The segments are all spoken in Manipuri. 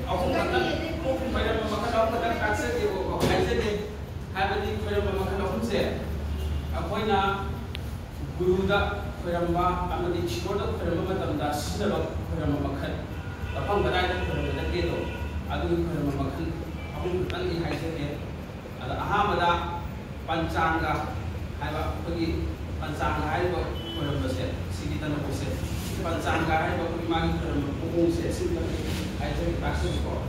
Aku kata pada memakan aku dah kasih dia kok kasih dia. Hari ini pada memakan aku saya. Aku ina guru dah pada mama ambil cikgu dah pada mama tanda sudah pada memakan. Tapi berai dah pada mama itu. Adu pada memakan. Aku nanti kasih dia. Ada pada pancanga. Hai pergi pancanga hai pada bersih. Sini tanah bersih. Pancanga hai pada magi pada punggung saya. Sini ay jadi kasih ko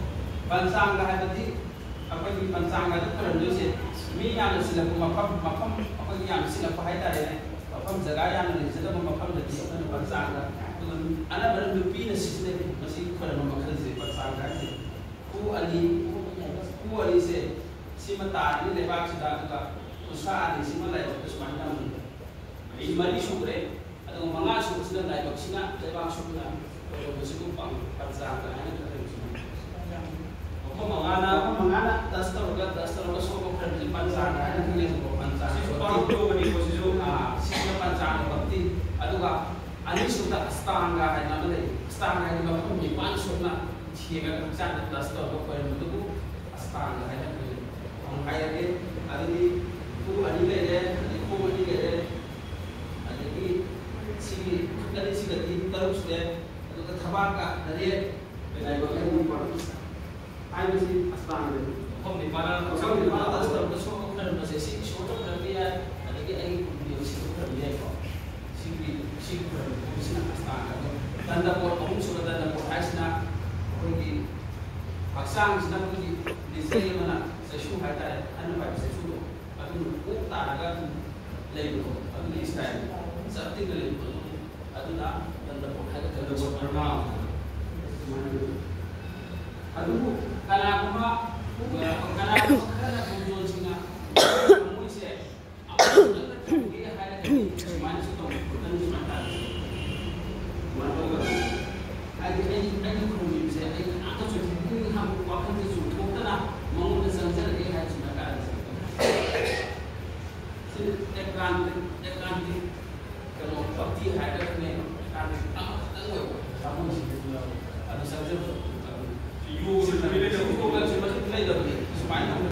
pansang lahat tadi apa di pansang itu kan jadi mi yang sila mapam apa yang sila pahay tayo mapam jaga yang sila mapam tadi kan pansang ana baru lupi na sila masih ko na mamakal si pansang ku ali si mata ni lebak sudah ka usaha ni si malay terus mandam mari syukre atau mga syukre sudah lebak sina lebak syukre masih pang pansang mengana tas terus soal kerja pansang ada yang soal pansang soal itu beri posisi sih pansang berarti aduh ani sudah setengah hari namanya setengah hari bapak menyiapkan sudah hingga kerja tas terus kau itu setengah hari orang kaya dia ada di tu ani lele ku ani lele ada di sini dari sini terus dia itu ketabaka dari benai bapak I was in Aslan. Kung di mana tas terus kau kan masih si suatu kerja ada lagi dia si kerja kok si kerja Aslan. Tanda por kamu sudah tanda por hasilnya pergi paksang sedang pergi di sini mana sesuatu ada anu pada sesuatu atau utara kan lain atau di Israel saat itu lain atau dah tanda por hasil tanda por normal. Aduh, kalau aku mah, kalau aku jual Cina, kamu sih, aku tu dia ada mana sih tu, bukan cuma tak. Mana ada kamu bisa, aku cuma ini kamu waktu itu bukan lah, mau bersanjar dia ada cuma kan. Dekan kalau waktu ada ni, kan kamu sih ada sanjar.